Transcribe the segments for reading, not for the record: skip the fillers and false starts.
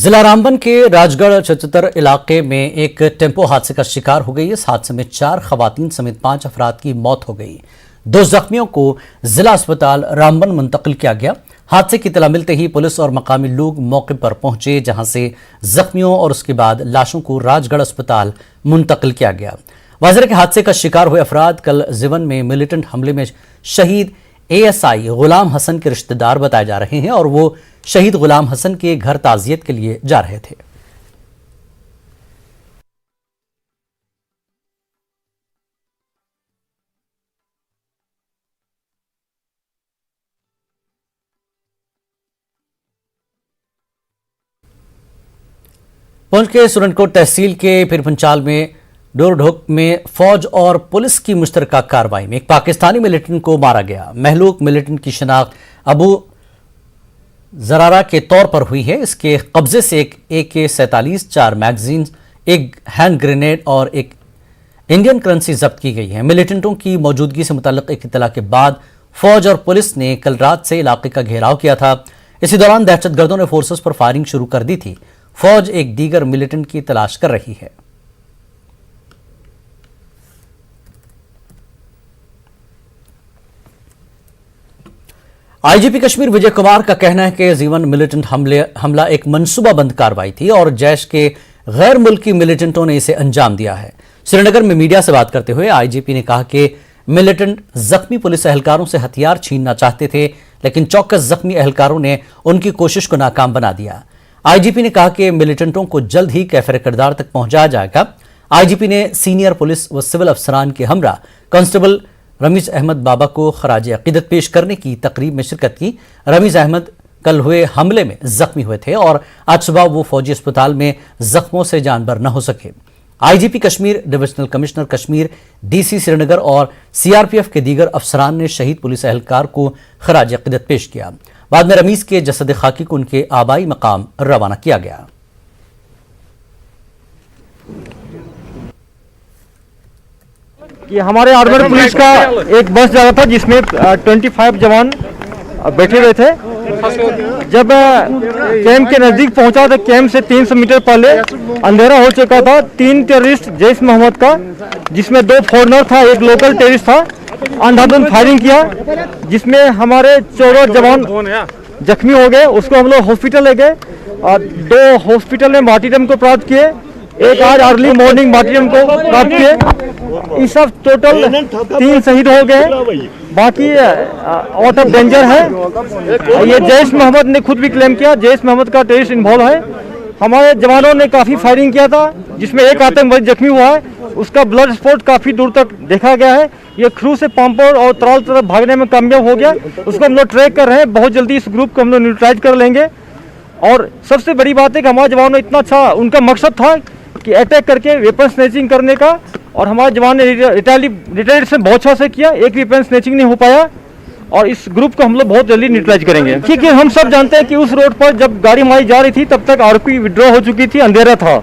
जिला रामबन के राजगढ़ चचतर इलाके में एक टेम्पो हादसे का शिकार हो गई। इस हादसे में 4 खवातीन समेत 5 अफराद की मौत हो गई। 2 जख्मियों को जिला अस्पताल रामबन मुंतकिल किया गया। हादसे की इत्तला मिलते ही पुलिस और मकामी लोग मौके पर पहुंचे, जहां से जख्मियों और उसके बाद लाशों को राजगढ़ अस्पताल मुंतकिल किया गया। वाज़ेह के हादसे का शिकार हुए अफराद कल जीवन में मिलिटेंट हमले में शहीद एएसआई गुलाम हसन के रिश्तेदार बताए जा रहे हैं और वो शहीद गुलाम हसन के घर ताज़ियत के लिए जा रहे थे। पुंछ के सुरनकोट तहसील के पिरपंचाल में डोरढोक में फौज और पुलिस की मुश्तरका कार्रवाई में एक पाकिस्तानी मिलिटेंट को मारा गया। महलूक मिलिटेंट की शनाख्त अबू जरारा के तौर पर हुई है। इसके कब्जे से एक AK-47, 4 मैगजीन, एक हैंड ग्रेनेड और एक इंडियन करेंसी जब्त की गई है। मिलिटेंटों की मौजूदगी से मुतल्लिक एक इत्तला के बाद फौज और पुलिस ने कल रात से इलाके का घेराव किया था। इसी दौरान दहशतगर्दों ने फोर्सेस पर फायरिंग शुरू कर दी थी। फौज एक दीगर मिलिटेंट की तलाश कर रही है। आईजीपी कश्मीर विजय कुमार का कहना है कि जीवन मिलिटेंट हमला एक मनसूबाबंद कार्रवाई थी और जैश के गैर मुल्की मिलिटेंटों ने इसे अंजाम दिया है। श्रीनगर में मीडिया से बात करते हुए आईजीपी ने कहा कि मिलिटेंट जख्मी पुलिस एहलकारों से हथियार छीनना चाहते थे, लेकिन चौकस जख्मी एहलकारों ने उनकी कोशिश को नाकाम बना दिया। आईजीपी ने कहा कि मिलिटेंटों को जल्द ही कैफर किरदार तक पहुंचाया जाएगा। आईजीपी ने सीनियर पुलिस व सिविल अफसरान के हमरा कांस्टेबल रमीज अहमद बाबा को खराज अकीदत पेश करने की तकरीब में शिरकत की। रमीज अहमद कल हुए हमले में जख्मी हुए थे और आज सुबह वो फौजी अस्पताल में जख्मों से जानबर न हो सके। IGP Kashmir, divisional commissioner Kashmir, DC Srinagar और सीआरपीएफ के दीगर अफसरान ने शहीद पुलिस एहलकार को खराज अकीदत पेश किया। बाद में रमीज के जसद खाकी को उनके आबाई मकाम रवाना किया गया। कि हमारे आर्मड पुलिस का एक बस जा रहा था जिसमें 25 जवान बैठे हुए थे। जब कैंप के नजदीक पहुंचा तो कैंप से 300 मीटर पहले अंधेरा हो चुका था। 3 टेररिस्ट जैश मोहम्मद का, जिसमें 2 फॉरेनर था, एक लोकल टेररिस्ट था, अंधाधुंध फायरिंग किया, जिसमें हमारे 14 जवान जख्मी हो गए। उसको हम लोग हॉस्पिटल ले गए और 2 हॉस्पिटल में मार्टीरियम को प्राप्त किए, एक आज अर्ली मॉर्निंग मार्टीरियम को प्राप्त किए। इस सब टोटल 3 शहीद हो गए, बाकी आउट ऑफ डेंजर है। ये जैश मोहम्मद ने खुद भी क्लेम किया जैश मोहम्मद का टेररिस्ट इन्वॉल्व है। हमारे जवानों ने काफी फायरिंग किया था, जिसमें एक आतंकवादी जख्मी हुआ है। उसका ब्लड स्पॉट काफी दूर तक देखा गया है। ये क्रू से पाम्पोर और तराल तरफ भागने में कामयाब हो गया। उसको हम लोग ट्रैक कर रहे हैं। बहुत जल्दी इस ग्रुप को हम लोग न्यूट्रलाइज कर लेंगे। और सबसे बड़ी बात है कि हमारे जवानों ने इतना अच्छा, उनका मकसद था कि अटैक करके वेपन स्नैचिंग करने का, और हमारे जवान ने रिटेलिएशन बहुत अच्छा से किया। एक वेपन स्नैचिंग नहीं हो पाया और इस ग्रुप को हम लोग बहुत जल्दी न्यूट्रलाइज करेंगे। क्योंकि हम सब जानते हैं कि उस रोड पर जब गाड़ी हमारी जा रही थी तब तक आरपी विड्रॉ हो चुकी थी, अंधेरा था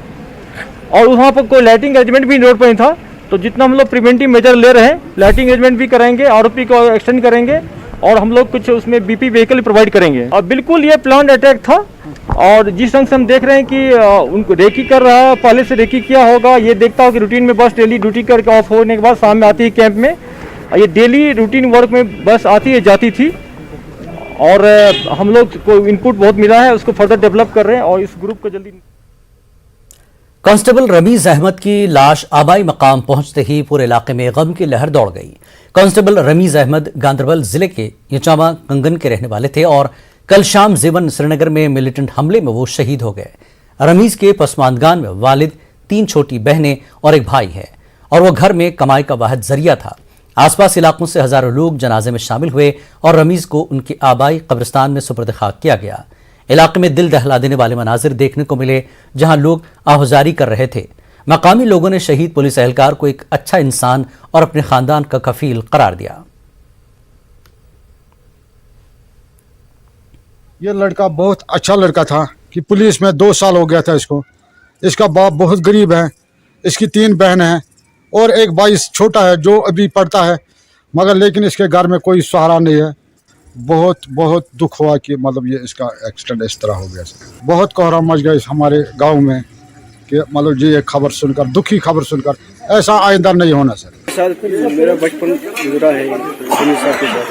और वहाँ पर कोई लाइटिंग अरेंजमेंट भी रोड पर नहीं था। तो जितना हम लोग प्रिवेंटिव मेजर ले रहे हैं, लाइटिंग अरेंजमेंट भी करेंगे, आरपी को एक्सटेंड करेंगे और हम लोग कुछ उसमें बीपी व्हीकल प्रोवाइड करेंगे। और बिल्कुल ये प्लान अटैक था और जिस ढंग से हम देख रहे हैं कि उनको रेकी कर रहा है, पहले से रेकी किया होगा। ये देखता हो कि रूटीन में बस डेली ड्यूटी करके ऑफ होने के बाद शाम में आती है कैंप में। ये डेली रूटीन वर्क में बस आती है जाती थी और हम लोग को इनपुट बहुत मिला है, उसको फर्दर डेवलप कर रहे हैं और इस ग्रुप को जल्दी। कांस्टेबल रमीज अहमद की लाश आबाई मकाम पहुंचते ही पूरे इलाके में गम की लहर दौड़ गई। कांस्टेबल रमीज अहमद गांदरबल जिले के यचामा कंगन के रहने वाले थे और कल शाम जीवन श्रीनगर में मिलिटेंट हमले में वो शहीद हो गए। रमीज के पसमानदान में वालिद, 3 छोटी बहनें और एक भाई है और वो घर में कमाई का वाहिद जरिया था। आसपास इलाकों से हजारों लोग जनाजे में शामिल हुए और रमीज को उनके आबाई कब्रिस्तान में सुपुर्द खाक किया गया। इलाके में दिल दहला देने वाले मनाजिर देखने को मिले, जहां लोग आहुजारी कर रहे थे। मकामी लोगों ने शहीद पुलिस एहलकार को एक अच्छा इंसान और अपने खानदान का कफील करार दिया। ये लड़का बहुत अच्छा लड़का था कि पुलिस में 2 साल हो गया था इसको। इसका बाप बहुत गरीब है, इसकी 3 बहन हैं और एक भाई छोटा है जो अभी पढ़ता है, मगर लेकिन इसके घर में कोई सहारा नहीं है। बहुत बहुत दुख हुआ कि मतलब ये इसका एक्सीडेंट इस तरह हो गया सर। बहुत कोहराम मच गया हमारे गांव में कि मतलब जी ये खबर सुनकर, दुखी खबर सुनकर, ऐसा आइंदा नहीं होना सर। साथ मेरा बचपन गुजरा है सुनी साहब के साथ,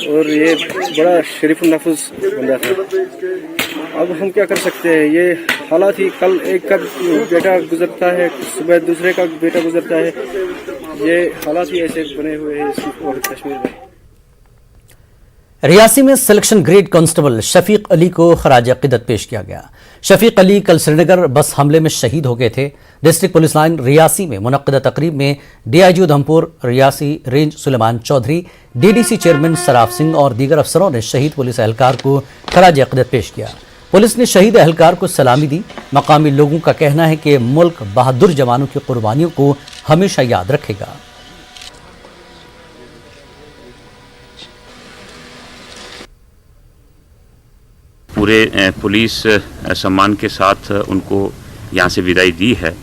और ये बड़ा शरीफ नफस बंदा था। अब हम क्या कर सकते हैं, ये हालात ही। कल एक का बेटा गुजरता है, सुबह दूसरे का बेटा गुजरता है, ये हालात ही ऐसे बने हुए हैं कश्मीर में। रियासी में selection grade constable Shafiq Ali को खराज अकीदत पेश किया गया। शफीक अली कल श्रीनगर बस हमले में शहीद हो गए थे। डिस्ट्रिक्ट पुलिस लाइन रियासी में मुनक्किदा तकरीब में DIG Udhampur Reasi range Suleman Chaudhary, DDC chairman Saraf Singh और दीगर अफसरों ने शहीद पुलिस एहलकार को खराज अकीदत पेश किया। पुलिस ने शहीद एहलकार को सलामी दी। मकामी लोगों का कहना है कि मुल्क बहादुर जवानों की कुर्बानियों को हमेशा याद रखेगा। पूरे पुलिस सम्मान के साथ उनको यहाँ से विदाई दी है।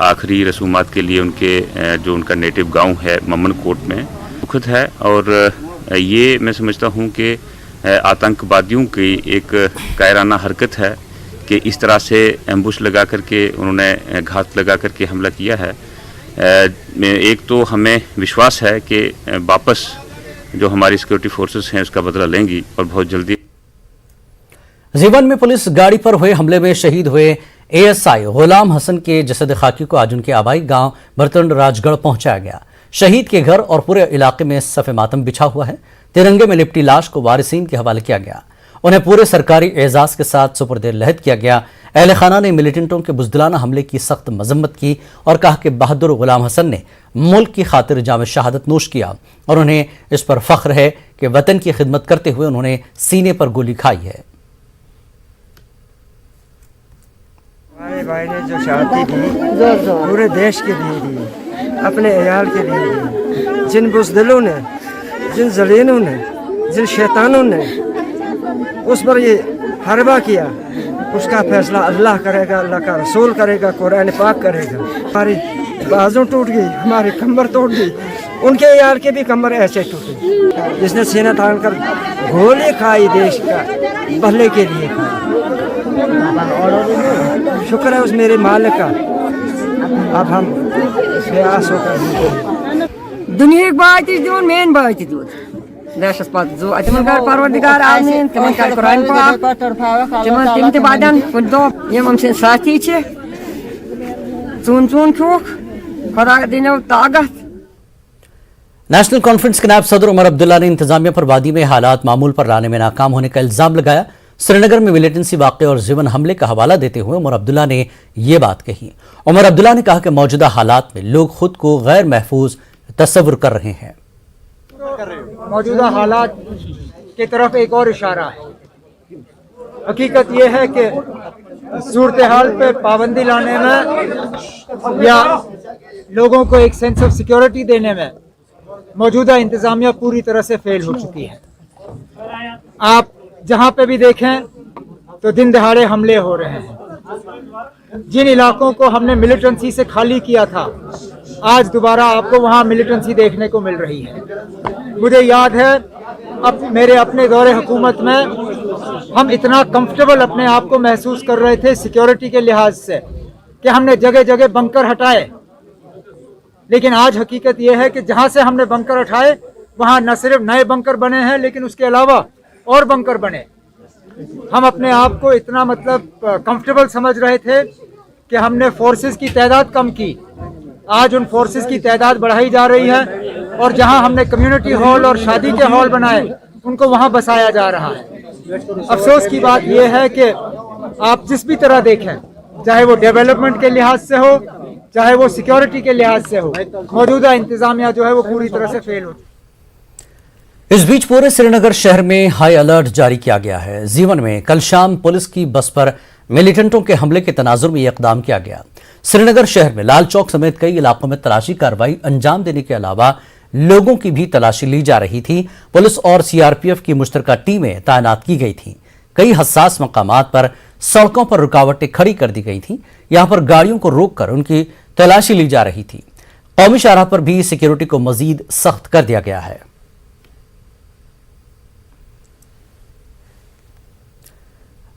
आखिरी रसूमात के लिए उनके जो उनका नेटिव गांव है ममन कोट में दुखद है, और ये मैं समझता हूँ कि आतंकवादियों की एक कायराना हरकत है कि इस तरह से एम्बुश लगा करके उन्होंने घात लगा करके हमला किया है। एक तो हमें विश्वास है कि वापस जो हमारी सिक्योरिटी फोर्सेस हैं उसका बदला लेंगी और बहुत जल्दी। जीवन में पुलिस गाड़ी पर हुए हमले में शहीद हुए एएसआई गुलाम हसन के जसद खाकी को आज उनके आबाई गांव बर्तन राजगढ़ पहुंचाया गया। शहीद के घर और पूरे इलाके में सफ़े मातम बिछा हुआ है। तिरंगे में लिपटी लाश को वारिसीन के हवाले किया गया। उन्हें पूरे सरकारी एजाज के साथ सुपुर्द लहद किया गया। अहले खाना ने मिलिटेंटों के बुज़दिलाना हमले की सख्त मजम्मत की और कहा कि बहादुर गुलाम हसन ने मुल्क की खातिर जाम शहादत नोश किया और उन्हें इस पर फख्र है कि वतन की खिदमत करते हुए उन्होंने सीने पर गोली खाई है। हमारे भाई ने जो शहादत दी पूरे देश के लिए दी, अपने अयाल के लिए दी। जिन बुज़दिलों ने, जिन ज़लीनों ने, जिन शैतानों ने उस पर ये हरबा किया, उसका फैसला अल्लाह करेगा, अल्लाह का रसूल करेगा, कुरान पाक करेगा। हमारी बाजू टूट गई, हमारी कमर टूट गई, उनके यार के भी कमर ऐसे टूटी। जिसने सीना तान कर गोली खाई देश का भले के लिए खाई। शुक्र है उस मेरे मालिक का। अब हम प्रयास होकर दुनिया बात दिवन मेन बात देशस पत जो अतमन कर परवरदिगार आमीन तमन कर कुरान पाक तमन तिम ते बादन दो यम हमसे साथी छे चून चून खोख खुदा दिनो ताकत। नेशनल कॉन्फ्रेंस के नायब सदर उमर अब्दुल्ला ने इंतजामिया पर वादी में हालात मामूल पर लाने में नाकाम होने का इल्जाम लगाया। श्रीनगर में मिलिटेंसी वाक़े और जीवन हमले का हवाला देते हुए उमर अब्दुल्ला ने यह बात कही। उमर अब्दुल्ला ने कहा कि मौजूदा हालात में लोग खुद को गैर महफूज तस्वुर कर रहे हैं। मौजूदा हालात की तरफ एक और इशारा है। हकीकत यह है कि सूरत हाल पे पाबंदी लाने में या लोगों को एक सेंस ऑफ सिक्योरिटी देने में मौजूदा इंतजामिया पूरी तरह से फेल हो चुकी है। आप जहां पे भी देखें तो दिन दहाड़े हमले हो रहे हैं। जिन इलाकों को हमने मिलिटेंसी से खाली किया था, आज दोबारा आपको वहां मिलिटेंसी देखने को मिल रही है। मुझे याद है अब मेरे अपने दौरे हुकूमत में हम इतना कंफर्टेबल अपने आप को महसूस कर रहे थे सिक्योरिटी के लिहाज से कि हमने जगह जगह बंकर हटाए। लेकिन आज हकीकत यह है कि जहां से हमने बंकर हटाए वहां न सिर्फ नए बंकर बने हैं लेकिन उसके अलावा और बंकर बने। हम अपने आप को इतना मतलब कंफर्टेबल समझ रहे थे कि हमने फोर्सेस की तादाद कम की। आज उन फोर्सेस की तादाद बढ़ाई जा रही है और जहां हमने कम्युनिटी हॉल और शादी के हॉल बनाए उनको वहां बसाया जा रहा है। अफसोस की बात यह है कि आप जिस भी तरह देखें, चाहे वो डेवलपमेंट के लिहाज से हो, चाहे वो सिक्योरिटी के लिहाज से हो, मौजूदा इंतजामिया जो है वो पूरी तरह से फेल हो। इस बीच पूरे श्रीनगर शहर में हाई अलर्ट जारी किया गया है। जीवन में कल शाम पुलिस की बस पर मिलिटेंटों के हमले के तनाजुर में यह इकदाम किया गया। श्रीनगर शहर में लाल चौक समेत कई इलाकों में तलाशी कार्रवाई अंजाम देने के अलावा लोगों की भी तलाशी ली जा रही थी। पुलिस और सीआरपीएफ की मुश्तरका टीमें तैनात की गई थीं। कई हसास मकामात पर सड़कों पर रुकावटें खड़ी कर दी गई थीं। यहां पर गाड़ियों को रोककर उनकी तलाशी ली जा रही थी। कौमी शाहराह पर भी सिक्योरिटी को मजीद सख्त कर दिया गया है।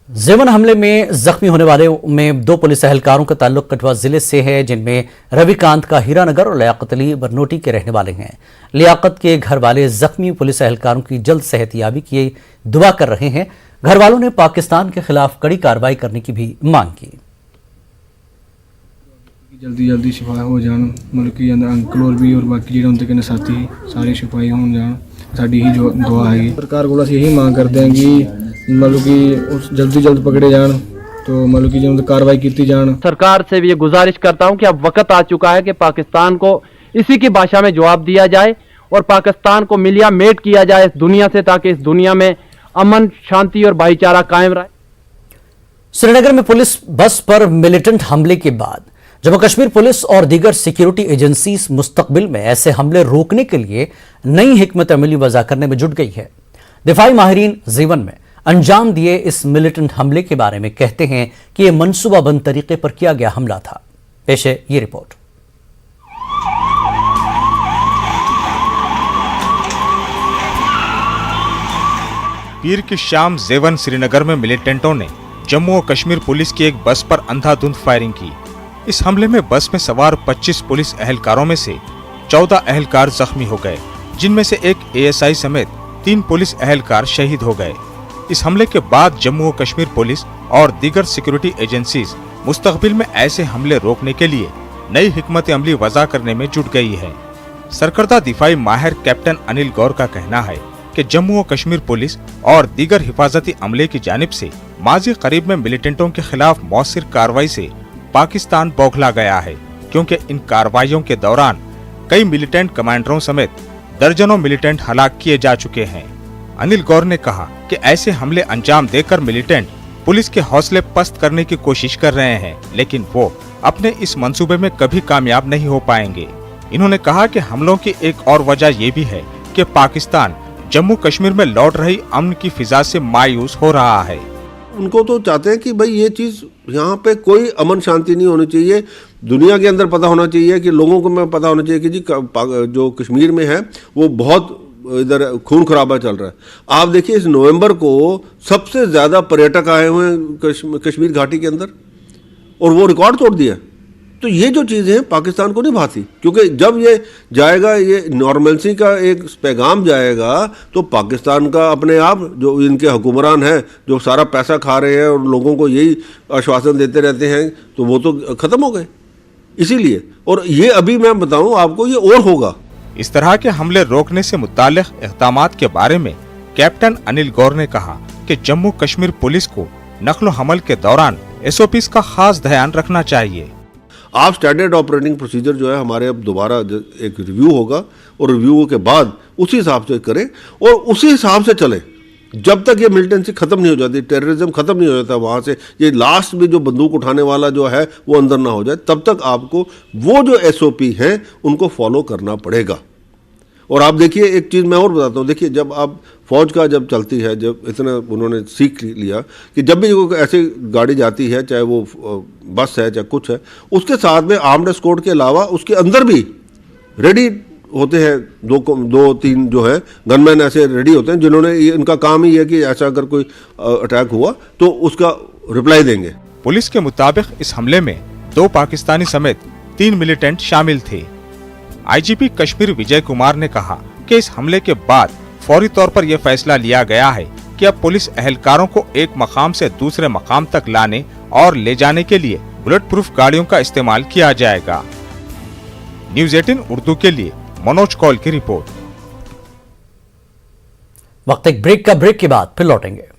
जेवन हमले में जख्मी होने वाले में 2 पुलिस एहलकारों का ताल्लुक कठुआ जिले से है, जिनमें रविकांत का हीरानगर और लियाकत अली बरनोटी के रहने वाले हैं। लियाकत के घर वाले जख्मी पुलिस एहलकारों की जल्द सेहतयाबी की दुआ कर रहे हैं। घर वालों ने पाकिस्तान के खिलाफ कड़ी कार्रवाई करने की भी मांग की। जल्दी जल्दी शिफा हो जान, मुल्क के अंदर अंकल और भी और बाकी जो उनके साथी सारे शिफाई हो जान, साड़ी ही जो दुआ है। सरकार को यही मांग करते हैं कि मतलब कि जल्दी जल्द पकड़े जान, तो मतलब कि जो कार्रवाई की जान। सरकार से भी ये गुजारिश करता हूं कि अब वक्त आ चुका है कि पाकिस्तान को इसी की भाषा में जवाब दिया जाए और पाकिस्तान को मिलिया मेट किया जाए इस दुनिया से, ताकि इस दुनिया में अमन, शांति और भाईचारा कायम रहे। श्रीनगर में पुलिस बस पर मिलिटेंट हमले के बाद जम्मू कश्मीर पुलिस और दीगर सिक्योरिटी एजेंसीज मुस्तकबिल में ऐसे हमले रोकने के लिए नई हिकमत अमली वज़ा करने में जुट गई है। दिफाई माहिरीन जीवन में अंजाम दिए इस मिलिटेंट हमले के बारे में कहते हैं कि यह मनसूबाबंद तरीके पर किया गया हमला था। पेश है ये रिपोर्ट। पीर की शाम जेवन श्रीनगर में मिलिटेंटों ने जम्मू और कश्मीर पुलिस की एक बस पर अंधाधुंध फायरिंग की। इस हमले में बस में सवार 25 पुलिस एहलकारों में से 14 एहलकार जख्मी हो गए, जिनमें से एक ASI समेत 3 पुलिस एहलकार शहीद हो गए। इस हमले के बाद जम्मू और कश्मीर पुलिस और दीगर सिक्योरिटी एजेंसीज मुस्तकबिल में ऐसे हमले रोकने के लिए नई हिकमत अमली वज़ा करने में जुट गई है। सरकर्दा दिफाई माहिर कैप्टन अनिल गौर का कहना है कि जम्मू और कश्मीर पुलिस और दीगर हिफाजती अमले की जानिब से माजी करीब में मिलिटेंटों के खिलाफ मौसर कार्रवाई से पाकिस्तान बौखला गया है, क्योंकि इन कार्रवाइयों के दौरान कई मिलिटेंट कमांडरों समेत दर्जनों मिलिटेंट हलाक किए जा चुके हैं। अनिल गौर ने कहा कि ऐसे हमले अंजाम देकर मिलिटेंट पुलिस के हौसले पस्त करने की कोशिश कर रहे हैं, लेकिन वो अपने इस मंसूबे में कभी कामयाब नहीं हो पाएंगे। इन्होंने कहा कि हमलों की एक और वजह ये भी है कि पाकिस्तान जम्मू कश्मीर में लौट रही अमन की फिजा से मायूस हो रहा है। उनको तो चाहते हैं कि भाई ये चीज़ यहाँ पे कोई अमन शांति नहीं होनी चाहिए, दुनिया के अंदर पता होना चाहिए कि लोगों को में पता होना चाहिए कि जी जो कश्मीर में है वो बहुत इधर खून खराबा चल रहा है। आप देखिए इस नवंबर को सबसे ज़्यादा पर्यटक आए हुए हैं कश्मीर घाटी के अंदर और वो रिकॉर्ड तोड़ दिया। तो ये जो चीज़ें हैं पाकिस्तान को नहीं भाती, क्योंकि जब ये जाएगा, ये नॉर्मलसी का एक पैगाम जाएगा, तो पाकिस्तान का अपने आप जो इनके हुक्मरान हैं जो सारा पैसा खा रहे हैं और लोगों को यही आश्वासन देते रहते हैं, तो वो तो ख़त्म हो गए। इसीलिए और ये अभी मैं बताऊं आपको ये और होगा। इस तरह के हमले रोकने से मुताल्लिक़ इक़दामात के बारे में कैप्टन अनिल गौर ने कहा कि जम्मू कश्मीर पुलिस को नक्ल हमल के दौरान SOPs का खास ध्यान रखना चाहिए। आप स्टैंडर्ड ऑपरेटिंग प्रोसीजर जो है हमारे अब दोबारा एक रिव्यू होगा और रिव्यू के बाद उसी हिसाब से करें और उसी हिसाब से चलें। जब तक ये मिलिटेंसी ख़त्म नहीं हो जाती, टेररिज्म ख़त्म नहीं हो जाता, वहाँ से ये लास्ट में जो बंदूक उठाने वाला जो है वो अंदर ना हो जाए, तब तक आपको वो जो SOP हैं उनको फॉलो करना पड़ेगा। और आप देखिए एक चीज़ मैं और बताता हूँ, देखिए जब आप फौज का जब चलती है, जब इतना उन्होंने सीख लिया कि जब भी कोई ऐसी गाड़ी जाती है, चाहे वो बस है चाहे कुछ है, उसके साथ में आर्म्ड एस्कॉर्ट के अलावा उसके अंदर भी रेडी होते हैं दो तीन जो है गनमैन ऐसे रेडी होते हैं जिन्होंने इनका काम ही है कि ऐसा अगर कोई अटैक हुआ तो उसका रिप्लाई देंगे। पुलिस के मुताबिक इस हमले में 2 पाकिस्तानी समेत 3 मिलिटेंट शामिल थे। IGP कश्मीर विजय कुमार ने कहा कि इस हमले के बाद फौरी तौर पर यह फैसला लिया गया है कि अब पुलिस एहलकारों को एक मकाम से दूसरे मकाम तक लाने और ले जाने के लिए बुलेट प्रूफ गाड़ियों का इस्तेमाल किया जाएगा। न्यूज़ 18 उर्दू के लिए मनोज कौल की रिपोर्ट। वक्त एक ब्रेक के बाद फिर लौटेंगे।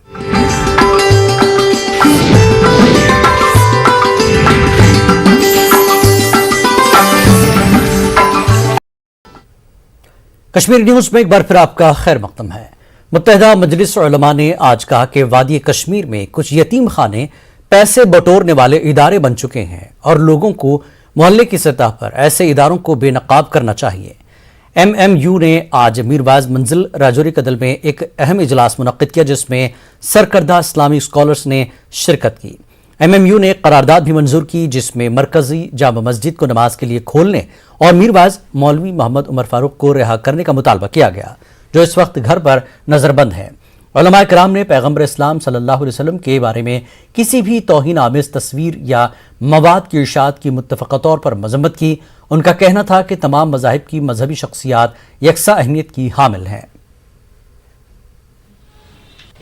कश्मीर न्यूज में एक बार फिर आपका खैर मकदम है। मुत्तहिदा मजलिस उलमा ने आज कहा कि वादी कश्मीर में कुछ यतीम खाने पैसे बटोरने वाले इदारे बन चुके हैं और लोगों को मोहल्ले की सतह पर ऐसे इदारों को बेनकाब करना चाहिए। MMU ने आज मीरवाज मंजिल राजौरी कदल में एक अहम इजलास मुनक्किद किया, जिसमें सरकर्दा इस्लामी स्कॉलर्स ने शिरकत की। MMU ने करारदाद भी मंजूर की, जिसमें मरकजी जामा मस्जिद को नमाज के लिए खोलने और मीरवाज मौलवी मोहम्मद उमर फारूक को रिहा करने का मुतालबा किया गया, जो इस वक्त घर पर नजरबंद है। उलमा कराम ने पैगम्बर इस्लाम सल्लल्लाहु अलैहि वसल्लम के बारे में किसी भी तौहीन आमेज तस्वीर या मवाद की इरशाद की मुत्तफ़क़ा तौर पर मज़म्मत की। उनका कहना था कि तमाम मज़ाहिब की मजहबी शख्सियात यकसा अहमियत की हामिल हैं।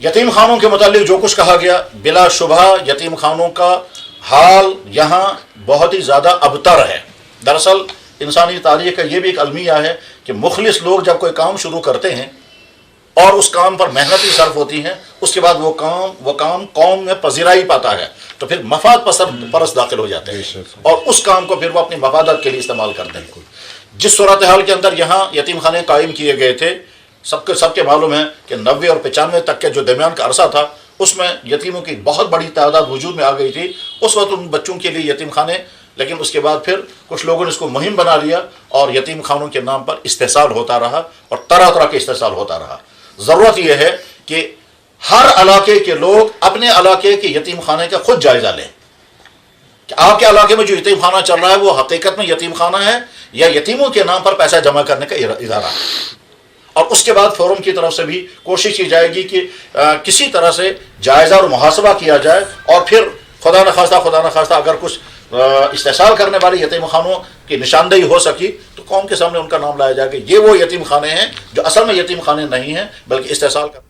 यतीम खानों के मुताल्लिक जो कुछ कहा गया, बिला शुबह यतीम खानों का हाल यहाँ बहुत ही ज़्यादा अबतर है। दरअसल इंसानी तारीख़ का ये भी एक अलमिया है कि मुखलिस लोग जब कोई काम शुरू करते हैं और उस काम पर मेहनत ही सर्फ होती है, उसके बाद वो काम कौम में पजीराई पाता है, तो फिर मफाद परस्त दाखिल हो जाते हैं और उस काम को फिर वो अपनी मफादत के लिए इस्तेमाल करते हैं। जिस सूरत हाल के अंदर यहाँ यतीम खाने कायम किए गए थे, सबके मालूम है कि 90 और 95 तक के जो दरमियान का अरसा था, उसमें यतीमों की बहुत बड़ी तादाद वजूद में आ गई थी। उस वक्त उन बच्चों के लिए यतीम खाने, लेकिन उसके बाद फिर कुछ लोगों ने इसको मुहिम बना लिया और यतीम खानों के नाम पर इस्तेसाल होता रहा और तरह तरह के इस्तेसाल होता रहा। ज़रूरत यह है कि हर इलाके के लोग अपने इलाके के यतीम खाने का खुद जायज़ा लें कि आपके इलाके में जो यतीम खाना चल रहा है वो हकीकत में यतीम खाना है या यतीमों के नाम पर पैसा जमा करने का इदारा है। और उसके बाद फोरम की तरफ से भी कोशिश की जाएगी कि किसी तरह से जायज़ा और मुहासबा किया जाए और फिर खुदा न खास्ता अगर कुछ इस्तेसाल करने वाले यतीम खानों की निशानदेही हो सकी तो कौम के सामने उनका नाम लाया जाएगा। ये वो यतीम खाने हैं जो असल में यतीम खाने नहीं हैं बल्कि इस्तेसाल कर।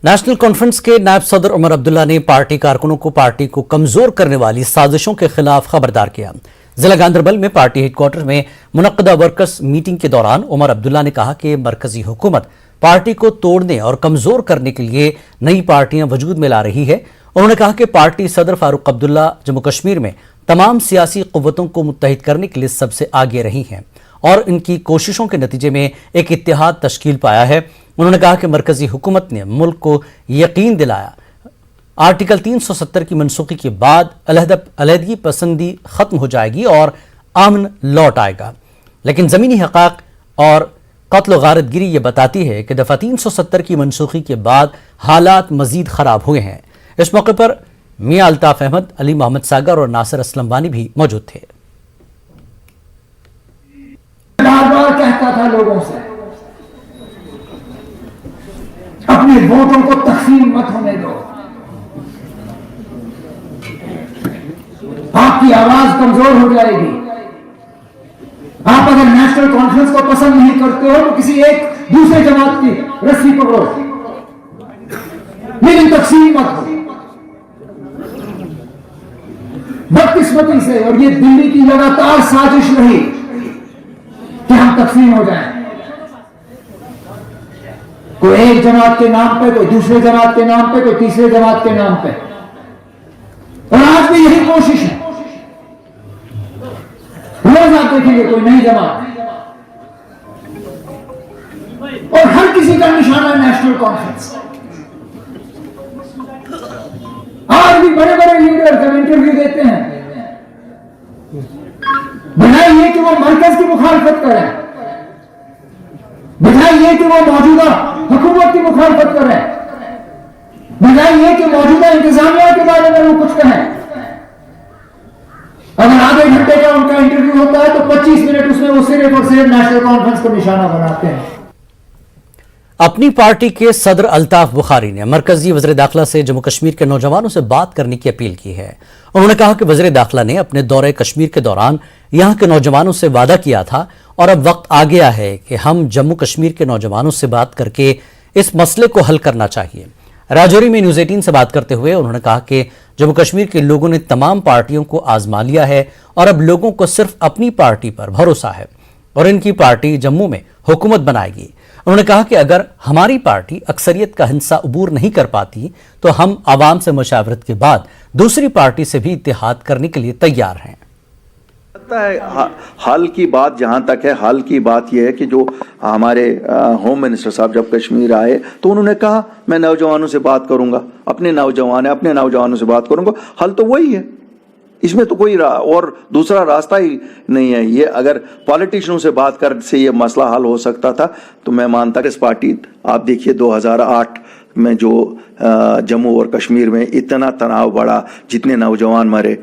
नेशनल कॉन्फ्रेंस के नायब सदर उमर अब्दुल्ला ने पार्टी कारकुनों को पार्टी को कमजोर करने वाली साजिशों के खिलाफ खबरदार किया। जिला गांधरबल में पार्टी हेडक्वार्टर में मुनक्कदा वर्कर्स मीटिंग के दौरान उमर अब्दुल्ला ने कहा कि मरकजी हुकूमत पार्टी को तोड़ने और कमजोर करने के लिए नई पार्टियां वजूद में ला रही है। उन्होंने कहा कि पार्टी सदर फारूक अब्दुल्ला जम्मू कश्मीर में तमाम सियासी कुव्वतों को मुत्तहिद करने के लिए सबसे आगे रही हैं और इनकी कोशिशों के नतीजे में एक इत्तेहाद तश्कील पाया है। उन्होंने कहा कि मरकजी हुकूमत ने मुल्क को यकीन दिलाया आर्टिकल 370 की मनसूखी के बाद अलहदगी पसंदी खत्म हो जाएगी और अमन लौट आएगा, लेकिन ज़मीनी हक़ाक़ और कत्ल गारतगिरी ये बताती है कि दफ़ा 370 की मनसूखी के बाद हालात मज़ीद ख़राब हुए हैं। इस मौके पर मियां अल्ताफ़ अहमद, अली मोहम्मद सागर और नासिर असलम वानी भी मौजूद थे। बार बार कहता था लोगों से अपने वोटों को तकसीम मत होने दो, आपकी आवाज कमजोर हो जाएगी। आप अगर नेशनल कॉन्फ्रेंस को पसंद नहीं करते हो तो किसी एक दूसरे जमात की रस्सी पकड़ो, लेकिन तकसीम मत हो। बदकिस्मती से, और ये दिल्ली की लगातार साजिश रही कि हम तकसीम हो जाएं, कोई एक जमात के नाम पे, कोई दूसरे जमात के नाम पे, कोई तीसरे जमात के नाम पे, और आज भी यही कोशिश है। रोज आप देखेंगे कोई नई जमात और हर किसी का निशाना नेशनल कॉन्फ्रेंस। आज भी बड़े बड़े लीडर जब इंटरव्यू देते हैं, बजाय ये कि वो मरकज की मुखालफत करें, बजाय ये कि वो मौजूदा हुकूमत की मुखालफत करें, बजाय ये कि मौजूदा इंतजामिया के बारे में वो कुछ कहें, अगर आधे घंटे का उनका इंटरव्यू होता है तो 25 मिनट उसमें वो सिर्फ और सिर्फ नेशनल कॉन्फ्रेंस को निशाना बनाते हैं। अपनी पार्टी के सदर अल्ताफ बुखारी ने मरकजी वज़ीर दाखिला से जम्मू कश्मीर के नौजवानों से बात करने की अपील की है। उन्होंने कहा कि वज़ीर दाखिला ने अपने दौरे कश्मीर के दौरान यहाँ के नौजवानों से वादा किया था और अब वक्त आ गया है कि हम जम्मू कश्मीर के नौजवानों से बात करके इस मसले को हल करना चाहिए। राजौरी में न्यूज़ 18 से बात करते हुए उन्होंने कहा कि जम्मू कश्मीर के लोगों ने तमाम पार्टियों को आजमा लिया है और अब लोगों को सिर्फ अपनी पार्टी पर भरोसा है और इनकी पार्टी जम्मू में हुकूमत बनाएगी। उन्होंने कहा कि अगर हमारी पार्टी अक्सरियत का हिस्सा अबूर नहीं कर पाती तो हम आवाम से मशावरत के बाद दूसरी पार्टी से भी इत्तेहाद करने के लिए तैयार हैं। हाल की बात जहाँ तक है, हाल की बात यह है कि जो हमारे होम मिनिस्टर साहब जब कश्मीर आए तो उन्होंने कहा मैं नौजवानों से बात करूंगा, अपने नौजवानों से बात करूंगा। हल तो वही है, इसमें तो कोई और दूसरा रास्ता ही नहीं है। ये अगर पॉलिटिशियनों से बात कर से ये मसला हल हो सकता था तो मैं मानता कि इस पार्टी, आप देखिए 2008 में जो जम्मू और कश्मीर में इतना तनाव बढ़ा, जितने नौजवान मरे,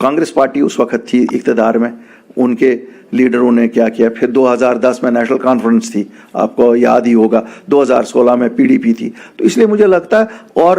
कांग्रेस पार्टी उस वक्त थी इक़्तिदार में, ان کے لیڈروں نے کیا کیا. پھر 2010 میں نیشنل کانفرنس تھی, آپ کو یاد ہی ہوگا, 2016 میں PDP تھی. تو اس لیے مجھے لگتا ہے, اور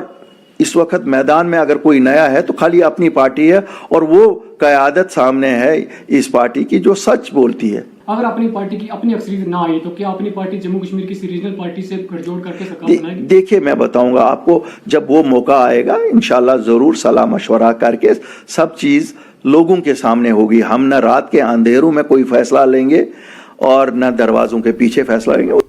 اس وقت میدان میں اگر کوئی نیا ہے تو خالی اپنی پارٹی ہے, اور وہ قیادت سامنے ہے اس پارٹی کی جو سچ بولتی ہے. اگر اپنی پارٹی کی اپنی اکثریت نہ آئی تو کیا اپنی پارٹی جموں کشمیر کی ریجنل پارٹی سے گٹھ جوڑ کر کے سرکار بنائے گی؟ دیکھیے میں بتاؤں گا آپ کو, جب وہ موقع آئے گا انشاءاللہ ضرور صلاح مشورہ کر کے سب چیز لوگوں کے سامنے ہوگی. ہم نہ رات کے اندھیروں میں کوئی فیصلہ لیں گے اور نہ دروازوں کے پیچھے فیصلہ لیں گے.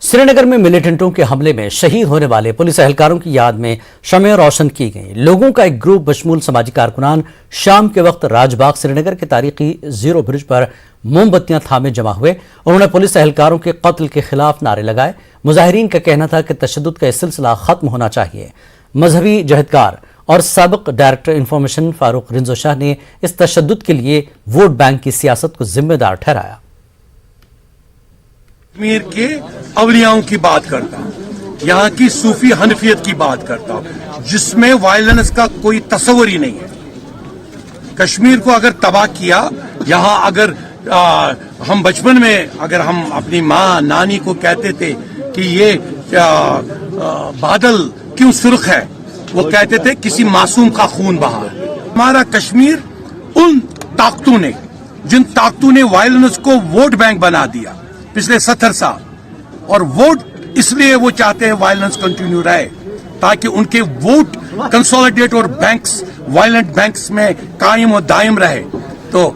سری نگر میں ملیٹنٹوں کے حملے میں شہید ہونے والے پولیس اہلکاروں کی یاد میں شمع روشن کی گئی. لوگوں کا ایک گروپ بشمول سماجی کارکنان شام کے وقت راج باغ سری نگر کے تاریخی زیرو برج پر موم بتیاں تھامے جمع ہوئے. انہوں نے پولیس اہلکاروں کے قتل کے خلاف نعرے لگائے. مظاہرین کا کہنا تھا کہ تشدد کا یہ سلسلہ ختم ہونا چاہیے. مذہبی جہدکار اور سابق ڈائریکٹر انفارمیشن فاروق رنزو شاہ نے اس تشدد کے لیے ووٹ بینک کی سیاست کو ذمہ دار ٹھہرایا. کشمیر کے اولیاؤں کی بات کرتا ہوں, یہاں کی صوفی حنفیت کی بات کرتا ہوں, جس میں وائلنس کا کوئی تصور ہی نہیں ہے. کشمیر کو اگر تباہ کیا, یہاں اگر ہم بچپن میں اگر ہم اپنی ماں نانی کو کہتے تھے کہ یہ بادل کیوں سرخ ہے, وہ کہتے تھے کسی معصوم کا خون بہا ہے. ہمارا کشمیر ان طاقتوں نے, جن طاقتوں نے وائلنس کو ووٹ بینک بنا دیا پچھلے 70 سال, اور ووٹ اس لیے وہ چاہتے ہیں وائلنس کنٹینیو رہے تاکہ ان کے ووٹ کنسولیڈیٹ اور بینکس وائلنٹ بینکس میں قائم و دائم رہے. تو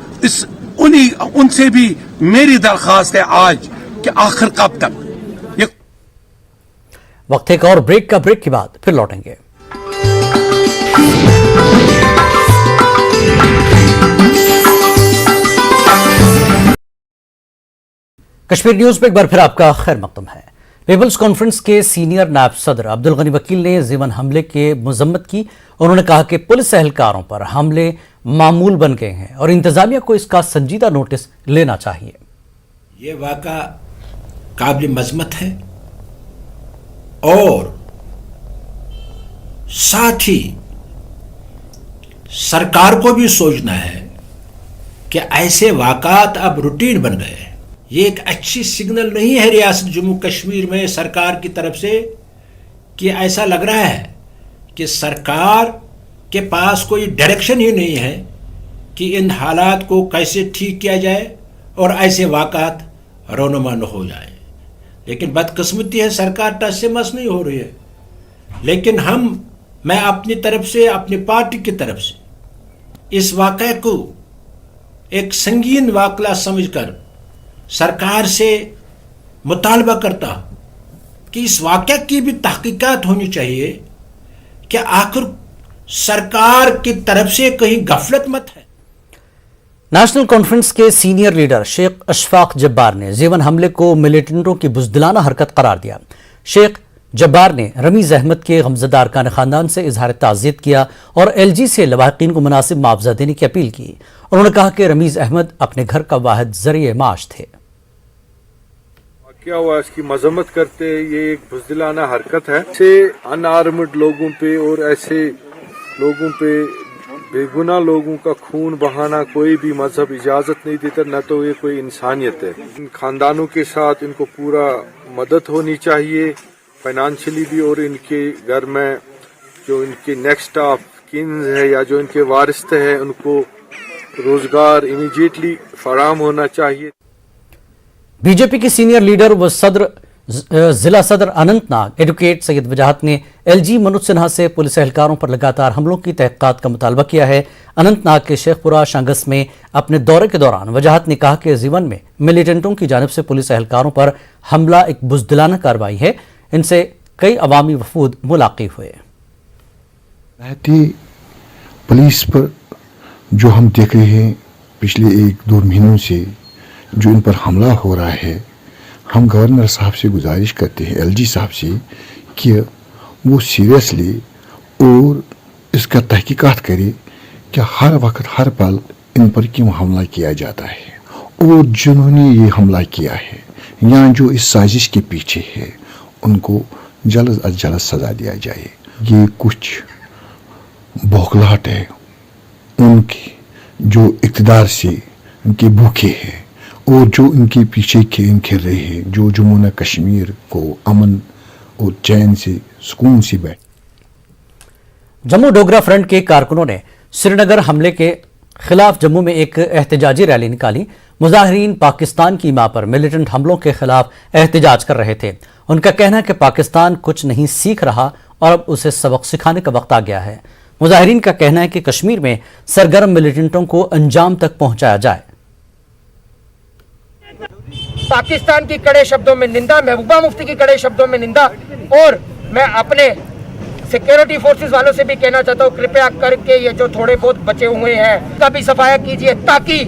ان سے بھی میری درخواست ہے آج کہ آخر کب تک. وقت ایک اور بریک کا, بریک کے بعد پھر لوٹیں گے. کشمیر نیوز پہ ایک بار پھر آپ کا خیر مقدم ہے. پیپلز کانفرنس کے سینئر نائب صدر عبدالغنی وکیل نے زیون حملے کے مذمت کی. انہوں نے کہا کہ پولیس اہلکاروں پر حملے معمول بن گئے ہیں اور انتظامیہ کو اس کا سنجیدہ نوٹس لینا چاہیے. یہ واقعہ قابل مذمت ہے اور ساتھ ہی سرکار کو بھی سوچنا ہے کہ ایسے واقعات اب روٹین بن گئے ہیں. یہ ایک اچھی سگنل نہیں ہے ریاست جموں کشمیر میں سرکار کی طرف سے, کہ ایسا لگ رہا ہے کہ سرکار کے پاس کوئی ڈائریکشن ہی نہیں ہے کہ ان حالات کو کیسے ٹھیک کیا جائے اور ایسے واقعات رونما نہ ہو جائیں. لیکن بدقسمتی ہے سرکار ٹس سے مس نہیں ہو رہی ہے. لیکن میں اپنی طرف سے, اپنی پارٹی کی طرف سے اس واقعے کو ایک سنگین واقعہ سمجھ کر سرکار سے مطالبہ کرتا کہ اس واقعہ کی بھی تحقیقات ہونی چاہیے کہ آخر سرکار کی طرف سے کہیں غفلت مت ہے. نیشنل کانفرنس کے سینئر لیڈر شیخ اشفاق جبار نے زیون حملے کو ملیٹنٹوں کی بزدلانہ حرکت قرار دیا. شیخ جبار نے رمیز احمد کے غمزدہ ارکان خاندان سے اظہار تعزیت کیا اور LG سے لواحقین کو مناسب معاوضہ دینے کی اپیل کی. انہوں نے کہا کہ رمیز احمد اپنے گھر کا واحد ذریعہ معاش تھے. کیا ہوا اس کی مذمت کرتے ہیں, یہ ایک بزدلانہ حرکت ہے. ایسے ان آرمڈ لوگوں پہ اور ایسے لوگوں پہ, بے گناہ لوگوں کا خون بہانا کوئی بھی مذہب اجازت نہیں دیتا, نہ تو یہ کوئی انسانیت ہے. ان خاندانوں کے ساتھ ان کو پورا مدد ہونی چاہیے فائنانشلی بھی, اور ان کے گھر میں جو ان کے نیکسٹ آف کنز ہے یا جو ان کے وارث ہیں ان کو روزگار امیڈیٹلی فراہم ہونا چاہیے. بی جے پی کی سینئر لیڈر و ضلع صدر اننت ناگ ایڈوکیٹ سید وجاہت نے LG منوج سنہا سے پولیس اہلکاروں پر لگاتار حملوں کی تحقیقات کا مطالبہ کیا ہے. اننت ناگ کے شیخ پورہ شانگس میں اپنے دورے کے دوران وجاہت نے کہا کہ زیون میں ملیٹنٹوں کی جانب سے پولیس اہلکاروں پر حملہ ایک بزدلانہ کارروائی ہے. ان سے کئی عوامی وفود ملاقی ہوئے. پولیس پر جو ہم دیکھ رہے ہیں پچھلے 1-2 مہینوں سے جو ان پر حملہ ہو رہا ہے, ہم گورنر صاحب سے گزارش کرتے ہیں, LG صاحب سے, کہ وہ سیریسلی اور اس کا تحقیقات کرے کہ ہر وقت ہر پل ان پر کیوں حملہ کیا جاتا ہے, اور جنہوں نے یہ حملہ کیا ہے یا جو اس سازش کے پیچھے ہے ان کو جلد از جلد سزا دیا جائے. یہ کچھ بوکھلاہٹ ہے ان کی जो इक़्तिदार से उनके भूखे हैं और जो इनके पीछे खेल खेल रहे हैं, जो जम्मू कश्मीर को अमन और चैन से सुकून से बैठ। जम्मू डोगरा फ्रंट के कारकुनों ने श्रीनगर हमले के खिलाफ जम्मू में एक एहतजाजी रैली निकाली। मुजाहिरीन पाकिस्तान की मां पर मिलिटेंट हमलों के खिलाफ एहतजाज कर रहे थे। उनका कहना है कि पाकिस्तान कुछ नहीं सीख रहा और अब उसे सबक सिखाने का वक्त आ गया है। मुजाहिरीन का कहना है कि कश्मीर में सरगर्म मिलिटेंटों को अंजाम तक पहुंचाया जाए। पाकिस्तान की कड़े शब्दों में निंदा, महबूबा मुफ्ती की कड़े शब्दों में निंदा, और मैं अपने सिक्योरिटी फोर्सेस वालों से भी कहना चाहता हूँ, कृपया करके ये जो थोड़े बहुत बचे हुए हैं का भी सफाया कीजिए, ताकि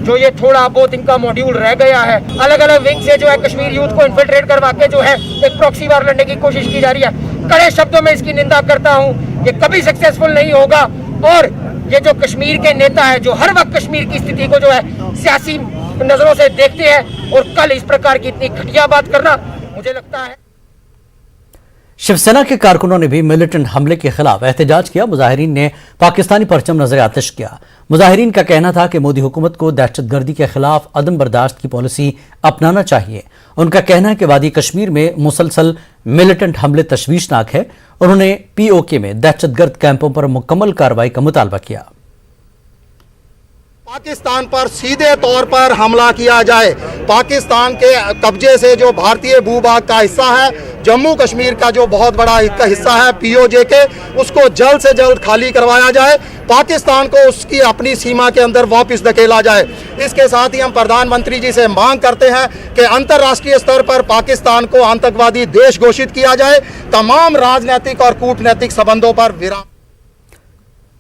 जो ये थोड़ा बहुत इनका मॉड्यूल रह गया है, अलग अलग विंग से जो है कश्मीर यूथ को इन्फिल्ट्रेट करवा के जो है एक प्रॉक्सी वार लड़ने की कोशिश की जा रही है। कड़े शब्दों में इसकी निंदा करता हूँ। ये कभी सक्सेसफुल नहीं होगा और ये जो कश्मीर के नेता है जो हर वक्त कश्मीर की स्थिति को जो है सियासी नजरों से देखते हैं, और कल इस प्रकार की इतनी घटिया बात करना मुझे लगता है। शिवसेना के कारकुनों ने भी मिलिटेंट हमले के खिलाफ एहतजाज किया। मुजाहिरीन ने पाकिस्तानी परचम नजर आतिश किया। मुजाहिरीन का कहना था कि मोदी हुकूमत को दहशतगर्दी के खिलाफ अदम बर्दाश्त की पॉलिसी अपनाना चाहिए। उनका कहना है कि वादी कश्मीर में मुसलसल मिलिटेंट हमले तशवीशनाक है। उन्होंने पीओके में दहशतगर्द कैंपों पर मुकम्मल कार्रवाई का मुतालबा किया। पाकिस्तान पर सीधे तौर पर हमला किया जाए। पाकिस्तान के कब्जे से जो भारतीय भूभाग का हिस्सा है, जम्मू कश्मीर का जो बहुत बड़ा हिस्सा है पीओजे के, उसको जल्द से जल्द खाली करवाया जाए। पाकिस्तान को उसकी अपनी सीमा के अंदर वापस धकेला जाए। इसके साथ ही हम प्रधानमंत्री जी से मांग करते हैं कि अंतर्राष्ट्रीय स्तर पर पाकिस्तान को आतंकवादी देश घोषित किया जाए। तमाम राजनीतिक और कूटनैतिक संबंधों पर विराम।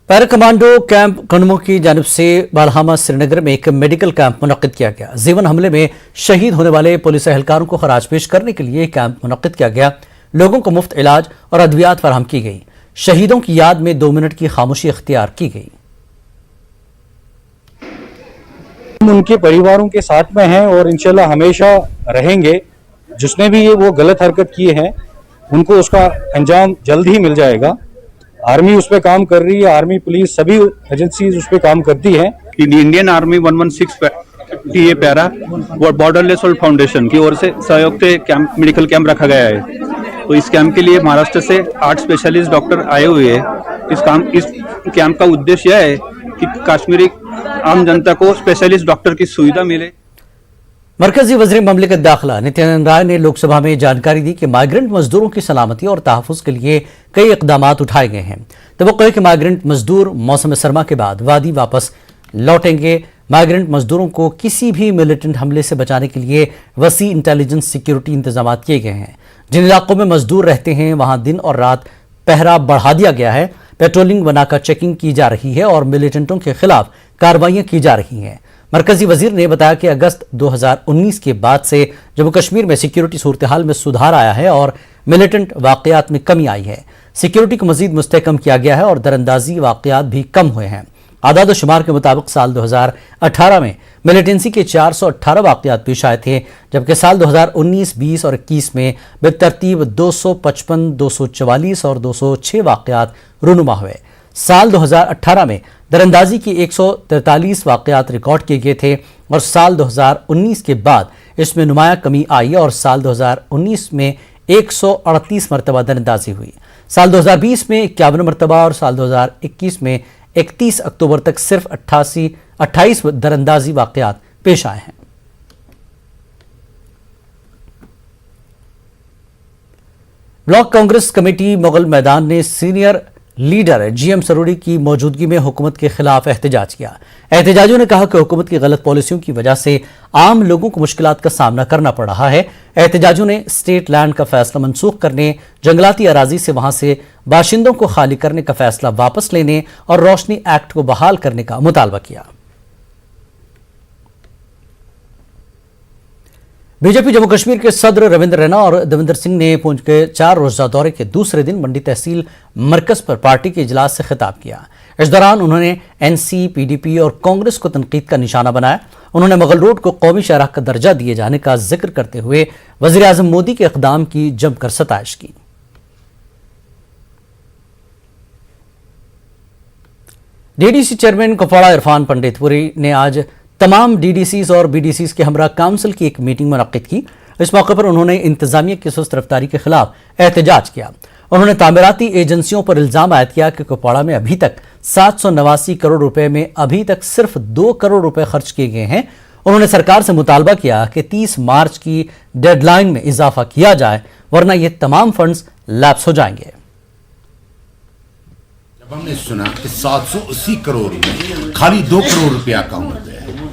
पैरा कमांडो कैंप कनमो की जानिब से बालहामा श्रीनगर में एक मेडिकल कैंप मुनक्किद किया गया। जीवन हमले में शहीद होने वाले पुलिस एहलकारों को खराज पेश करने के लिए कैंप मुनक्किद किया गया। लोगों को मुफ्त इलाज और अद्वियात फराहम की गई। शहीदों की याद में 2 मिनट की खामोशी इख्तियार की गई। हम उनके परिवारों के साथ में हैं और इंशाल्लाह हमेशा रहेंगे। जिसने भी ये वो गलत हरकत किए हैं उनको उसका अंजाम जल्द ही मिल जाएगा। आर्मी उस पर काम कर रही है, आर्मी पुलिस सभी एजेंसीज उस पर काम करती हैं। इंडियन आर्मी 116 टीए पैरा और बॉर्डरलेस वर्ल्ड फाउंडेशन की ओर से सहयोग से कैंप मेडिकल कैंप रखा गया है। तो इस कैंप के लिए महाराष्ट्र से 8 स्पेशलिस्ट डॉक्टर आए हुए हैं। इस कैंप का उद्देश्य यह है कि कश्मीरी आम जनता को स्पेशलिस्ट डॉक्टर की सुविधा मिले। मरकजी वज़ीर ममलिकत दाखिला नित्यानंद राय ने लोकसभा में जानकारी दी कि माइग्रेंट मजदूरों की सलामती और तहफ़्फ़ुज़ के लिए कई इक़दामात उठाए गए हैं। तवक्को है कि माइग्रेंट मजदूर मौसम सरमा के बाद वादी वापस लौटेंगे। माइग्रेंट मजदूरों को किसी भी मिलिटेंट हमले से बचाने के लिए वसी इंटेलिजेंस सिक्योरिटी इंतजाम किए गए हैं। जिन इलाकों में मजदूर रहते हैं वहां दिन और रात पहरा बढ़ा दिया गया है। पेट्रोलिंग बनाकर चेकिंग की जा रही है और मिलिटेंटों के खिलाफ कार्रवाइयां की जा रही हैं। मरकजी वजीर ने बताया कि अगस्त 2019 के बाद से जम्मू कश्मीर में सिक्योरिटी सूरत हाल में सुधार आया है और मिलिटेंट वाकयात में कमी आई है। सिक्योरिटी को मजीद मुस्तहकम किया गया है और दरअंदाजी वाकयात भी कम हुए हैं। आदाद शुमार के मुताबिक साल 2018 में मिलिटेंसी के 418 वाकयात पेश आए थे, जबकि साल 2019, 20 और 21 में बेतरतीब 255, 244 और 206 वाकयात रूनुमा हुए। साल 2018 में दरअंदाजी की 143 वाकयात रिकॉर्ड किए गए थे और साल 2019 के बाद इसमें नुमाया कमी आई और साल 2019 में 138 मरतबा दरअंदाजी हुई। साल 2020 में 51 मरतबा और साल 2021 में 31 अक्टूबर तक सिर्फ 28 दरअंदाजी वाकयात पेश आए हैं। ब्लॉक कांग्रेस कमेटी मुगल मैदान ने सीनियर लीडर GM सरूड़ी की मौजूदगी में हुकूमत के खिलाफ एहतजाज किया। एहतजाजियों ने कहा कि हुकूमत की गलत पॉलिसियों की वजह से आम लोगों को मुश्किलात का सामना करना पड़ रहा है। एहतजाजियों ने स्टेट लैंड का फैसला मनसूख करने, जंगलाती अराजी से वहां से बाशिंदों को खाली करने का फैसला वापस लेने और रोशनी एक्ट को बहाल करने का मुतालबा किया। बीजेपी जम्मू कश्मीर के सदर रविंद्र रैना और देवेंद्र सिंह ने पुंछ के 4 रोजा दौरे के दूसरे दिन मंडी तहसील मरकज पर पार्टी के इजलास से खिताब किया। इस दौरान उन्होंने NC, PDP और कांग्रेस को तनकीद का निशाना बनाया। उन्होंने मुगल रोड को कौमी शाहराह का दर्जा दिए जाने का जिक्र करते हुए वजीर आजम मोदी के इक़दाम की जमकर सताइश की। डीडीसी चेयरमैन कुपवाड़ा इरफान पंडितपुरी ने आज तमाम डीडीसीज और बीडीसीज के हमरा काउंसिल की एक मीटिंग मुनक्किद की। इस मौके पर उन्होंने इंतजामिया की सुस्त रफ्तारी के खिलाफ एहतजाज किया। उन्होंने तामीराती एजेंसियों पर इल्जाम आयद किया कि कुपवाड़ा में अभी तक 789 करोड़ रुपए में अभी तक सिर्फ 2 करोड़ रुपए खर्च किए गए हैं। उन्होंने सरकार से मुतालबा किया कि 30 मार्च की डेडलाइन में इजाफा किया जाए, वरना ये तमाम फंड्स लैप्स हो जाएंगे। जब हमने सुना कि 780 करोड़ में खाली 2 करोड़ रुपया अकाउंट पे है,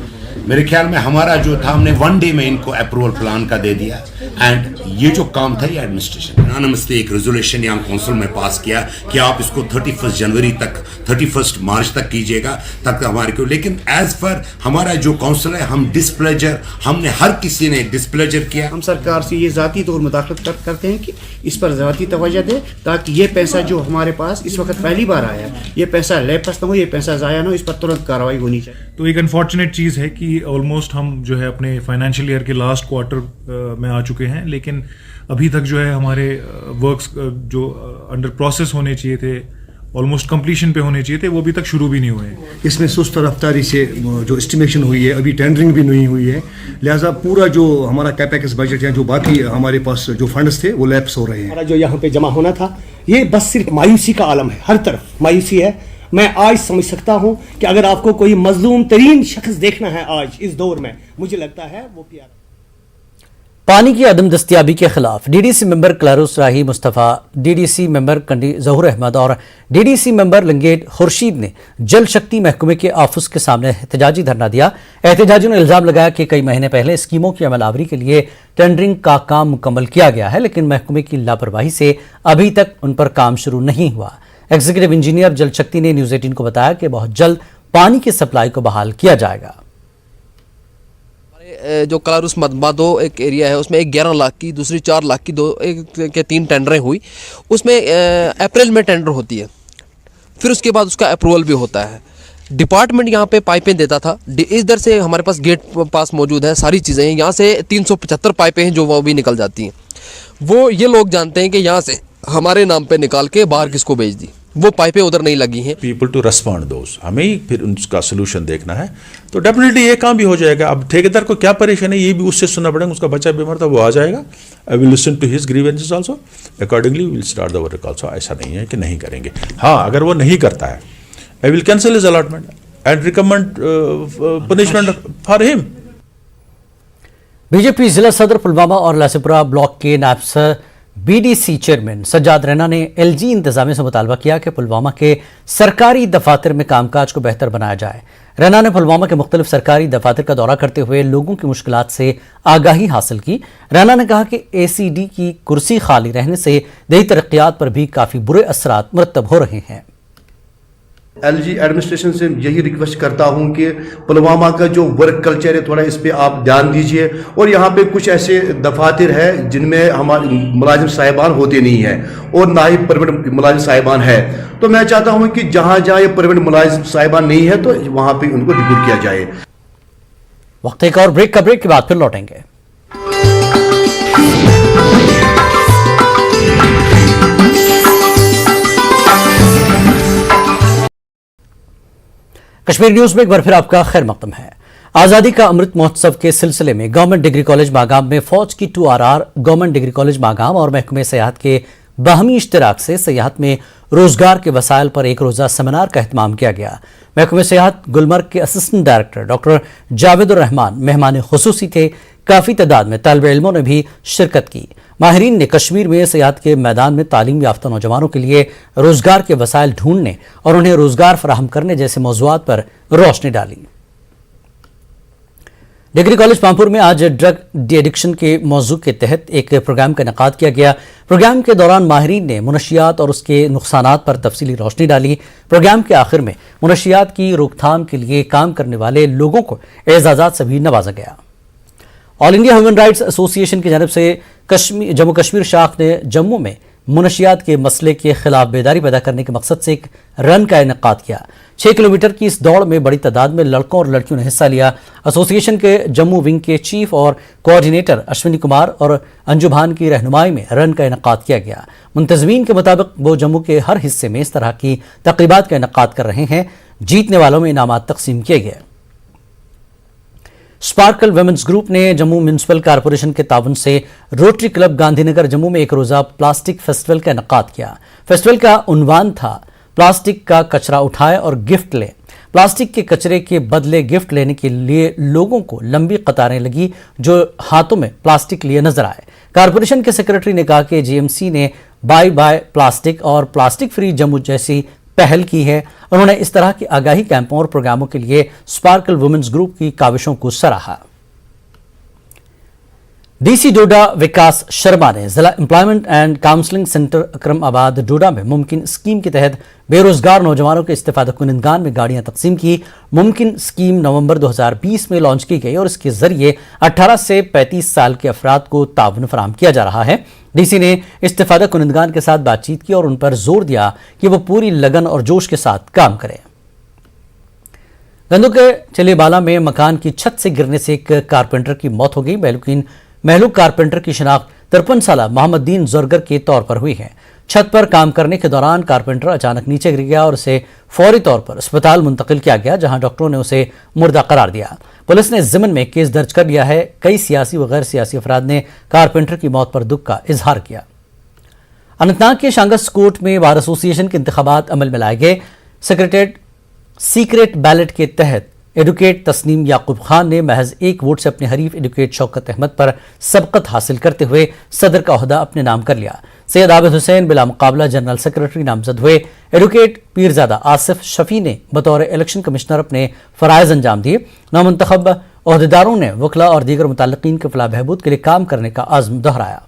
मेरे ख्याल में हमारा जो था, हमने 1 डे में इनको अप्रूवल प्लान का दे दिया। एंड ये जो काम था, ये एडमिनिस्ट्रेशन नमस्ते एक रेजोल्यूशन यहाँ काउंसिल में पास किया कि आप इसको 31 जनवरी तक 31 मार्च तक कीजिएगा, तक हमारे को। लेकिन एज पर हमारा जो काउंसिल है, हम डिस्प्लेजर, हमने हर किसी ने डिस्प्लेजर किया। हम सरकार से ये ज़ाती तौर मुदाखलत करते हैं कि इस पर ज़ाती तवज्जो दे, ताकि ये पैसा जो हमारे पास इस वक्त पहली बार आया है, ये पैसा लैप्स न हो, ये पैसा ज़ाया न हो, इस पर तुरंत कार्रवाई होनी चाहिए। तो एक अनफॉर्चुनेट चीज़ है कि ऑलमोस्ट हम जो है अपने फाइनेंशियल ईयर के लास्ट क्वार्टर में आ चुके हैं, लेकिन अभी तक जो है हमारे वर्क्स जो अंडर प्रोसेस होने चाहिए थे, ऑलमोस्ट कंप्लीशन पे होने चाहिए थे, वो अभी तक शुरू भी नहीं हुए हैं। इसमें सुस्त रफ्तारी से जो एस्टिमेशन हुई है, अभी टेंडरिंग भी नहीं हुई है, लिहाजा पूरा जो हमारा कैपेक्स बजट या जो बाकी हमारे पास जो फंड्स थे वो लैप्स हो रहे हैं। हमारा जो यहाँ पे जमा होना था, ये बस सिर्फ मायूसी का आलम है, हर तरफ मायूसी है। मैं आज समझ सकता हूँ कि अगर आपको कोई मजलूम तरीन शख्स देखना है आज इस दौर में, मुझे लगता है वो प्यारा। पानी की अदम दस्तियाबी के खिलाफ डीडीसी मेंबर क्लारुस राही मुस्तफ़ा, डीडीसी मेंबर कंडी जहूर अहमद और डीडीसी मेंबर लंगेट खुर्शीद ने जल शक्ति महकमे के ऑफिस के सामने एहतजाजी धरना दिया। एहतजाजियों ने इल्जाम लगाया कि कई महीने पहले स्कीमों की अमलावरी के लिए टेंडरिंग का काम मुकम्मल किया गया है, लेकिन महकमे की लापरवाही से अभी तक उन पर काम शुरू नहीं हुआ। एग्जीक्यूटिव इंजीनियर जल शक्ति ने न्यूज़ 18 को बताया कि बहुत जल्द पानी की सप्लाई को बहाल किया जाएगा। जो क्लारुस मदमादो एक एरिया है, उसमें एक 11 लाख की, दूसरी 4 लाख की, 3 टेंडरें हुई। उसमें अप्रैल में टेंडर होती है, फिर उसके बाद उसका अप्रूवल भी होता है। डिपार्टमेंट यहाँ पे पाइपें देता था, इधर से हमारे पास गेट पास मौजूद है, सारी चीज़ें हैं। यहाँ से 375 पाइपें हैं जो वो भी निकल जाती हैं। वो ये लोग जानते हैं कि यहाँ से हमारे नाम पे निकाल के बाहर किसको भेज दी, वो पाइपें उधर नहीं लगी हैं। पीपल टू रेस्पॉन्ड दोस, हमें ही फिर उनका सोल्यूशन देखना है, तो डेफिनेटली ये काम भी हो जाएगा। अब ठेकेदार को क्या परेशानी है, ये भी उससे सुनना पड़ेगा। उसका बच्चा बीमार था, वो आ जाएगा। I will listen to his grievances also, accordingly will start the work also. ऐसा नहीं है कि नहीं करेंगे। हाँ, अगर वो नहीं करता है, I will cancel his allotment and recommend punishment for him. BJP जिला सदर पुलवामा और लासीपुरा ब्लॉक के नायब बीडीसी चेयरमैन सज्जाद रैना ने एलजी इंतजामिया से मुतालबा किया कि पुलवामा के सरकारी दफातर में कामकाज को बेहतर बनाया जाए। रैना ने पुलवामा के मुख्तलिफ सरकारी दफातर का दौरा करते हुए लोगों की मुश्किलात से आगाही हासिल की। रैना ने कहा कि एसीडी की कुर्सी खाली रहने से देही तरक्यात पर भी काफ़ी बुरे असरात मुरतब हो रहे हैं। एलजी एडमिनिस्ट्रेशन से यही रिक्वेस्ट करता हूं कि पुलवामा का जो वर्क कल्चर है, थोड़ा इस पे आप ध्यान दीजिए। और यहाँ पे कुछ ऐसे दफातर है जिनमें हमारे मुलाजिम साहिबान होते नहीं हैं और ना ही परमानेंट मुलाजिम साहिबान है। तो मैं चाहता हूं कि जहाँ जहाँ ये परमानेंट मुलाजिम साहिबान नहीं है, तो वहाँ पे उनको रिक्रूट किया जाए। वक्त एक और ब्रेक का, ब्रेक के बाद फिर लौटेंगे। कश्मीर न्यूज में एक बार फिर आपका खैर मकदम है। आज़ादी का अमृत महोत्सव के सिलसिले में गवर्नमेंट डिग्री कॉलेज मागाम में फौज की 2RR, government degree college Magam और महकमे सयाहत के बाहमी इश्तराक से सयाहत में रोजगार के वसाइल पर एक रोज़ा सेमिनार का एहतमाम किया गया। महकमे सयाहत गुलमर्ग के असिस्टेंट डायरेक्टर डॉक्टर जावेदुर रहमान मेहमान खुसूसी थे। काफ़ी तादाद में तालिब इल्मों ने भी शिरकत की। माहिरीन ने कश्मीर में सयाहत के मैदान में तालीम याफ्ता नौजवानों के लिए रोजगार के वसाइल ढूंढने और उन्हें रोजगार फराहम करने जैसे मौज़ूआत पर रोशनी डाली। डिग्री कॉलेज पामपुर में आज ड्रग डी एडिक्शन के मौजू के तहत एक प्रोग्राम का इनेकाद किया गया। प्रोग्राम के दौरान माहिरीन ने मुनशियात और उसके नुकसानात पर तफसीली रोशनी डाली। प्रोग्राम के आखिर में मुनशियात की रोकथाम के लिए काम करने वाले लोगों को एजाज़ात से भी नवाजा गया। All India human rights association की जानिब से जम्मू कश्मीर शाख ने जम्मू में मुनशियात के मसले के खिलाफ बेदारी पैदा करने के मकसद से एक रन का इनेकाद किया। 6 किलोमीटर की इस दौड़ में बड़ी तादाद में लड़कों और लड़कियों ने हिस्सा लिया। एसोसिएशन के जम्मू विंग के चीफ और कोऑर्डिनेटर अश्विनी कुमार और अंजू भान की रहनुमाई में रन का इनेकाद किया गया। मुंतज़मीन के मुताबिक वो जम्मू के हर हिस्से में इस तरह की तकरीबात का इनेकाद कर रहे हैं। जीतने वालों में इनामात तकसीम किए गए। स्पार्कल वुमेन्स ग्रुप ने जम्मू म्यूनिसिपल कॉरपोरेशन के ताउन से रोटरी क्लब गांधीनगर जम्मू में एक रोजा प्लास्टिक फेस्टिवल का इनेकाद किया। फेस्टिवल का उन्वान था प्लास्टिक का कचरा उठाएं और गिफ्ट लें। प्लास्टिक के कचरे के बदले गिफ्ट लेने के लिए लोगों को लंबी कतारें लगी जो हाथों में प्लास्टिक लिए नजर आए। कॉरपोरेशन के सेक्रेटरी ने कहा कि जीएमसी ने बाय बाय प्लास्टिक और प्लास्टिक फ्री जम्मू जैसी पहल की है। उन्होंने इस तरह की आगाही कैंपों और प्रोग्रामों के लिए स्पार्कल वुमेन्स ग्रुप की काविशों को सराहा। डीसी डोडा विकास शर्मा ने जिला एम्प्लॉयमेंट एंड काउंसलिंग सेंटर अकरम आबाद डोडा में मुमकिन स्कीम के तहत बेरोजगार नौजवानों के इस्तीफादा कुनिंदगान में गाड़ियां तकसीम की। मुमकिन स्कीम नवंबर 2020 में लॉन्च की गई और इसके जरिए 18 से 35 साल के अफराद को ताउन फराहम किया जा रहा है। डीसी ने इस्तीफादा कुनिंदगान के साथ बातचीत की और उन पर जोर दिया कि वो पूरी लगन और जोश के साथ काम करें। गंदू के चलेबाला में मकान की छत से गिरने से एक कारपेंटर की मौत हो गई। महलूक कारपेंटर की शिनाख्त 53 साला मोहम्मद दीन जोरगर के तौर पर हुई है। छत पर काम करने के दौरान कारपेंटर अचानक नीचे गिर गया और उसे फौरी तौर पर अस्पताल मुंतकिल किया गया, जहां डॉक्टरों ने उसे मुर्दा करार दिया। पुलिस ने इस ज़िम्न में केस दर्ज कर लिया है। कई सियासी व गैर सियासी अफराद ने कारपेंटर की मौत पर दुख का इजहार किया। अनंतनाग के शांगस कोर्ट में बार एसोसिएशन के इंतखाबात अमल में लाए गए। सीक्रेट बैलेट के तहत एडवोकेट तस्नीम याकूब खान ने महज एक वोट से अपने हरीफ एडवोकेट शौकत अहमद पर सबकत हासिल करते हुए सदर का ओहदा अपने नाम कर लिया। सैयद आबिद हुसैन बिला मुकाबला जनरल सेक्रेटरी नामजद हुए। एडवोकेट पीरजादा आसिफ शफी ने बतौर इलेक्शन कमिश्नर अपने फराइज अंजाम दिए। नामुंतखब ओहदेदारों ने वकला और दीगर मुतल्लिकीन के फलाह बहबूद के लिए काम करने का आज़म दोहराया।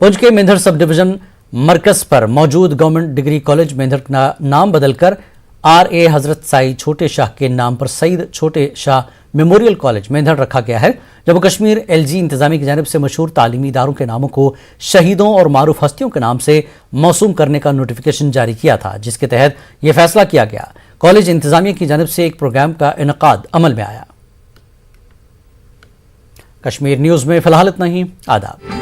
पुंछ के मेंढर सब डिवीजन मरकज पर मौजूद गवर्नमेंट डिग्री कॉलेज मेंढर का नाम बदलकर RA हजरत साई छोटे शाह के नाम पर सईद छोटे शाह मेमोरियल कॉलेज मेंढर रखा गया है। जम्मू कश्मीर LG इंतजामी की जानिब से मशहूर तालीमी इदारों के नामों को शहीदों और मारूफ हस्तियों के नाम से मौसूम करने का नोटिफिकेशन जारी किया था, जिसके तहत यह फैसला किया गया। कॉलेज इंतजामिया की जानिब से एक प्रोग्राम का इनेकाद अमल में आया। कश्मीर न्यूज में फिलहाल इतना ही। आदाब।